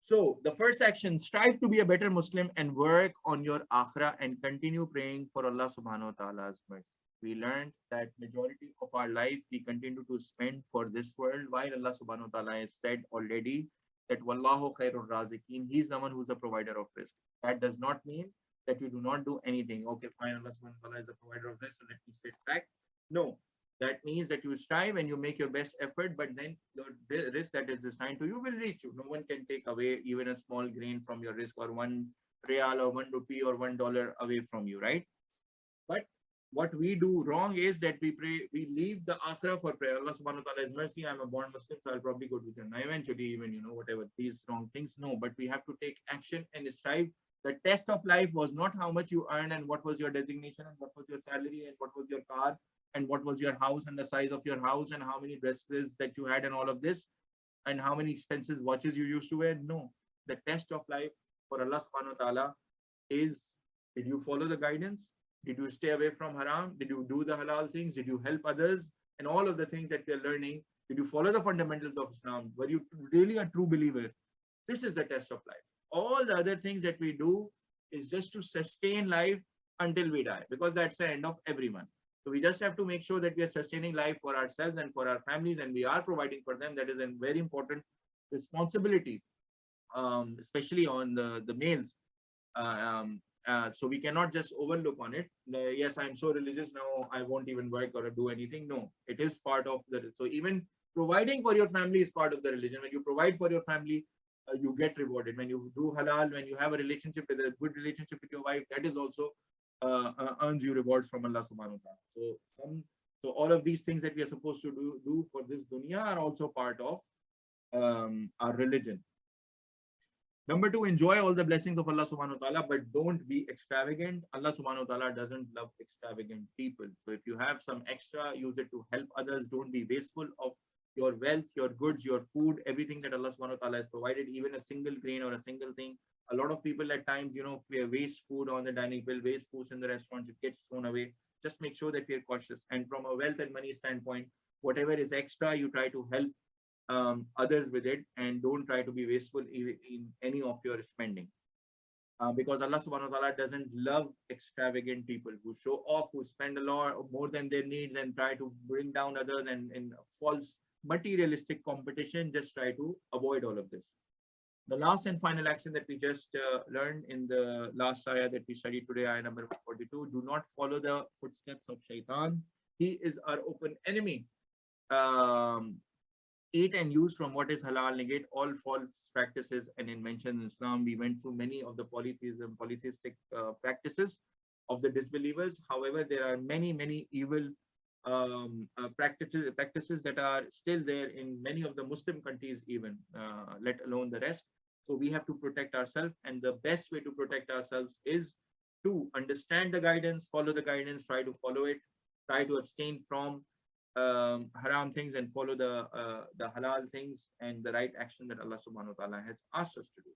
So the first action, strive to be a better Muslim and work on your akhirah and continue praying for Allah subhanahu wa ta'ala's mercy. We learned that majority of our life we continue to spend for this world, while Allah subhanahu wa ta'ala has said already that Wallahu khairur raziqeen, He's the one who's a provider of risk. That does not mean that you do not do anything. Okay, fine, Allah subhanahu wa ta'ala is the provider of risk, so let me sit back. No, that means that you strive and you make your best effort, but then the risk that is assigned to you will reach you. No one can take away even a small grain from your risk, or one real or 1 rupee or $1 away from you, right? But what we do wrong is that we pray, we leave the akhirah for prayer. Allah subhanahu wa ta'ala is mercy. I'm a born Muslim, so I'll probably go to Jannah eventually, even, whatever these wrong things. No, but we have to take action and strive. The test of life was not how much you earn and what was your designation and what was your salary and what was your car and what was your house and the size of your house and how many dresses that you had and all of this and how many expensive watches you used to wear. No, the test of life for Allah subhanahu wa ta'ala is, did you follow the guidance? Did you stay away from haram? Did you do the halal things? Did you help others? And all of the things that we are learning, did you follow the fundamentals of Islam? Were you really a true believer? This is the test of life. All the other things that we do is just to sustain life until we die, because that's the end of everyone. So we just have to make sure that we are sustaining life for ourselves and for our families, and we are providing for them. That is a very important responsibility, especially on the males. So we cannot just overlook on it. Yes, I'm so religious now, I won't even work or do anything. No, it is part of the, so even providing for your family is part of the religion. When you provide for your family, you get rewarded. When you do halal, when you have a relationship with a good relationship with your wife, that is also earns you rewards from Allah subhanahu wa ta'ala. So all of these things that we are supposed to do for this dunya are also part of our religion. Number two, enjoy all the blessings of Allah subhanahu wa ta'ala, but don't be extravagant. Allah subhanahu wa ta'ala doesn't love extravagant people. So if you have some extra, use it to help others. Don't be wasteful of your wealth, your goods, your food, everything that Allah subhanahu wa ta'ala has provided, even a single grain or a single thing. A lot of people at times, waste food on the dining bill, waste foods in the restaurants, it gets thrown away. Just make sure that we are cautious. And from a wealth and money standpoint, whatever is extra, you try to help others with it, and don't try to be wasteful in any of your spending. Because Allah subhanahu wa ta'ala doesn't love extravagant people who show off, who spend a lot more than their needs and try to bring down others, and in false materialistic competition. Just try to avoid all of this. The last and final action that we just learned in the last ayah that we studied today, ayah number 42, do not follow the footsteps of shaitan. He is our open enemy. Eat and use from what is halal, negate all false practices and inventions in Islam. We went through many of the polytheistic practices of the disbelievers. However, there are many evil practices that are still there in many of the Muslim countries, even let alone the rest. So we have to protect ourselves, and the best way to protect ourselves is to understand the guidance, follow the guidance, try to follow it, try to abstain from haram things and follow the halal things and the right action that Allah subhanahu wa ta'ala has asked us to do.